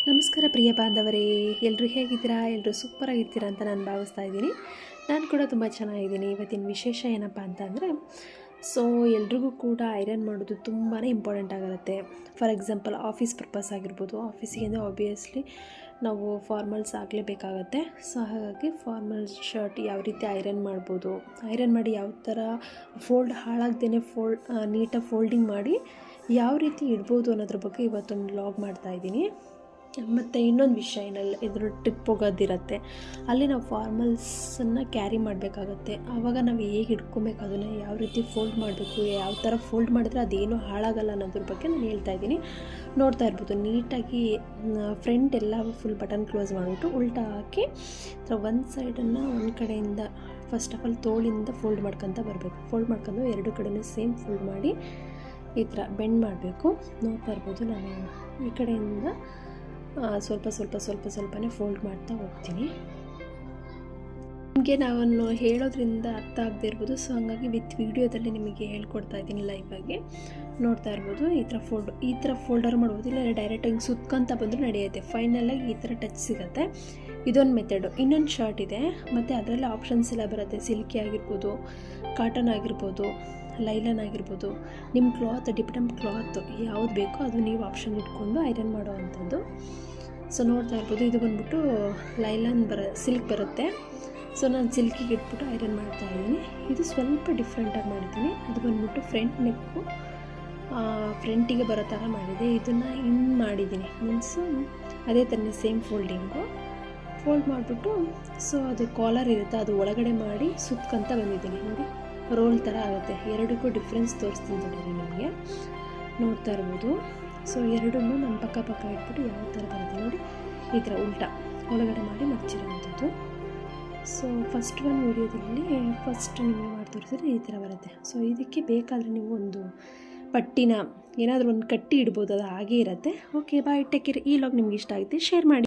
ನಮಸ್ಕಾರ ಪ್ರಿಯ ಬಾಂಧವರೇ, ಎಲ್ಲರೂ ಹೇಗಿದ್ದೀರಾ? ಎಲ್ಲರೂ ಸೂಪರಾಗಿರ್ತೀರಾ ಅಂತ ನಾನು ಭಾವಿಸ್ತಾ ಇದ್ದೀನಿ. ನಾನು ಕೂಡ ತುಂಬ ಚೆನ್ನಾಗಿದ್ದೀನಿ. ಇವತ್ತಿನ ವಿಶೇಷ ಏನಪ್ಪ ಅಂತಂದರೆ, ಎಲ್ರಿಗೂ ಕೂಡ ಐರನ್ ಮಾಡೋದು ತುಂಬಾ ಇಂಪಾರ್ಟೆಂಟ್ ಆಗಿರುತ್ತೆ. ಫಾರ್ ಎಕ್ಸಾಂಪಲ್ ಆಫೀಸ್ ಪರ್ಪಸ್ ಆಗಿರ್ಬೋದು. ಆಫೀಸಿಗೆ ಅಂದರೆ ಆಬ್ವಿಯಸ್ಲಿ ನಾವು ಫಾರ್ಮಲ್ಸ್ ಆಗಲೇಬೇಕಾಗತ್ತೆ. ಹಾಗಾಗಿ ಫಾರ್ಮಲ್ ಶರ್ಟ್ ಯಾವ ರೀತಿ ಐರನ್ ಮಾಡ್ಬೋದು, ಐರನ್ ಮಾಡಿ ಯಾವ ಥರ ಹಾಳಾಗ್ದೇ ನೀಟಾಗಿ ಫೋಲ್ಡಿಂಗ್ ಮಾಡಿ ಯಾವ ರೀತಿ ಇಡ್ಬೋದು ಅನ್ನೋದ್ರ ಬಗ್ಗೆ ಇವತ್ತೊಂದು ವ್ಲಾಗ್ ಮಾಡ್ತಾಯಿದ್ದೀನಿ. ಮತ್ತು ಇನ್ನೊಂದು ವಿಷಯ ಏನೆಲ್ಲ ಇದ್ರ ಟ್ರಿಪ್ ಹೋಗೋದಿರುತ್ತೆ, ಅಲ್ಲಿ ನಾವು ಫಾರ್ಮಲ್ಸನ್ನು ಕ್ಯಾರಿ ಮಾಡಬೇಕಾಗತ್ತೆ. ಆವಾಗ ನಾವು ಹೇಗೆ ಇಟ್ಕೊಬೇಕು, ಅದನ್ನು ಯಾವ ರೀತಿ ಫೋಲ್ಡ್ ಮಾಡಬೇಕು, ಯಾವ ಥರ ಫೋಲ್ಡ್ ಮಾಡಿದ್ರೆ ಅದೇನೂ ಹಾಳಾಗಲ್ಲ ಅನ್ನೋದ್ರ ಬಗ್ಗೆ ನಾನು ಹೇಳ್ತಾ ಇದ್ದೀನಿ. ನೋಡ್ತಾ ಇರ್ಬೋದು, ನೀಟಾಗಿ ಫ್ರಂಟ್ ಎಲ್ಲ ಫುಲ್ ಬಟನ್ ಕ್ಲೋಸ್ ಮಾಡಿಬಿಟ್ಟು ಉಲ್ಟಾ ಹಾಕಿ ಒಂದು ಸೈಡನ್ನು ಒಂದು ಕಡೆಯಿಂದ ಫಸ್ಟ್ ಆಫ್ ಆಲ್ ತೋಳಿಂದ ಫೋಲ್ಡ್ ಮಾಡ್ಕೊತ ಬರಬೇಕು. ಫೋಲ್ಡ್ ಮಾಡ್ಕೊಂಡು ಎರಡು ಕಡೆಯೂ ಸೇಮ್ ಫೋಲ್ಡ್ ಮಾಡಿ ಈ ಥರ ಬೆಂಡ್ ಮಾಡಬೇಕು. ನೋಡ್ತಾ ಇರ್ಬೋದು, ನಾನು ಈ ಕಡೆಯಿಂದ ಸ್ವಲ್ಪನೇ ಫೋಲ್ಡ್ ಮಾಡ್ತಾ ಹೋಗ್ತೀನಿ. ನಿಮಗೆ ನಾನು ಹೇಳೋದ್ರಿಂದ ಅರ್ಥ ಆಗದೆ ಇರ್ಬೋದು, ಹಾಗಾಗಿ ವಿತ್ ವಿಡಿಯೋದಲ್ಲಿ ನಿಮಗೆ ಹೇಳ್ಕೊಡ್ತಾ ಇದ್ದೀನಿ ಲೈವಾಗಿ. ನೋಡ್ತಾ ಇರ್ಬೋದು, ಈ ಥರ ಫೋಲ್ಡರ್ ಮಾಡ್ಬೋದು, ಇಲ್ಲ ಡೈರೆಕ್ಟಾಗಿ ಸುತ್ಕೊಂತ ಬಂದರೂ ನಡೆಯುತ್ತೆ. ಫೈನಲಾಗಿ ಈ ಥರ ಟಚ್ ಸಿಗುತ್ತೆ. ಇದೊಂದು ಮೆಥಡು. ಇನ್ನೊಂದು ಶರ್ಟ್ ಇದೆ, ಮತ್ತು ಅದರಲ್ಲಿ ಆಪ್ಷನ್ಸ್ ಎಲ್ಲ ಬರುತ್ತೆ. ಸಿಲ್ಕಿ ಆಗಿರ್ಬೋದು, ಕಾಟನ್ ಆಗಿರ್ಬೋದು, ಲೈಲನ್ ಆಗಿರ್ಬೋದು. ನಿಮ್ಮ ಕ್ಲಾತ್ ಯಾವುದು ಬೇಕೋ ಅದು ನೀವು ಆಪ್ಷನ್ ಇಟ್ಕೊಂಡು ಐರನ್ ಮಾಡೋ ಅಂಥದ್ದು. ನೋಡ್ತಾ ಇರ್ಬೋದು, ಇದು ಬಂದ್ಬಿಟ್ಟು ಲೈಲನ್ ಸಿಲ್ಕ್ ಬರುತ್ತೆ. ನಾನು ಸಿಲ್ಕಿಗೆ ಇಟ್ಬಿಟ್ಟು ಐರನ್ ಮಾಡ್ತಾ ಇದ್ದೀನಿ. ಇದು ಸ್ವಲ್ಪ ಡಿಫ್ರೆಂಟಾಗಿ ಮಾಡಿದ್ದೀನಿ. ಅದು ಬಂದ್ಬಿಟ್ಟು ಫ್ರಂಟ್ ನೆಕ್ಕು ಫ್ರಂಟಿಗೆ ಬರೋ ಥರ ಮಾಡಿದೆ. ಇದನ್ನು ಮಾಡಿದ್ದೀನಿ, ಮೀನ್ಸು ಅದೇ ಥರನೇ ಸೇಮ್ ಫೋಲ್ಡ್ ಮಾಡಿಬಿಟ್ಟು ಅದು ಕಾಲರ್ ಇರುತ್ತೆ, ಅದು ಒಳಗಡೆ ಮಾಡಿ ಸುತ್ಕೊಂತ ಬಂದಿದ್ದೀನಿ. ನೋಡಿ, ರೋಲ್ ಥರ ಆಗುತ್ತೆ. ಎರಡಕ್ಕೂ ಡಿಫ್ರೆನ್ಸ್ ತೋರಿಸ್ತೀನಿ ನೋಡಿ ನಿಮಗೆ. ನೋಡ್ತಾ ಇರ್ಬೋದು, ಎರಡನ್ನೂ ನಾನು ಪಕ್ಕ ಇಟ್ಬಿಟ್ಟು ಯಾವ ಥರ ಬರುತ್ತೆ ನೋಡಿ, ಈ ಥರ ಒಳಗಡೆ ಮಾಡಿ ಮಡಚಿರೋವಂಥದ್ದು. ಫಸ್ಟ್ ಒಂದು ವೀಡಿಯೋದಲ್ಲಿ ಫಸ್ಟ್ ನಿಮಗೆ ಮಾಡಿ ತೋರಿಸಿದ್ರೆ ಈ ಥರ ಬರುತ್ತೆ. ಇದಕ್ಕೆ ಬೇಕಾದರೆ ನೀವು ಒಂದು ಪಟ್ಟಿನ ಏನಾದರೂ ಒಂದು ಕಟ್ಟಿ ಇಡ್ಬೋದು, ಅದು ಹಾಗೇ ಇರುತ್ತೆ. ಓಕೆ, ಬಾಯ್, ಟೇಕ್ ಕೇರ್. ಈ ವ್ಲಾಗ್ ನಿಮ್ಗೆ ಇಷ್ಟ ಆಗುತ್ತೆ, ಶೇರ್ ಮಾಡಿ.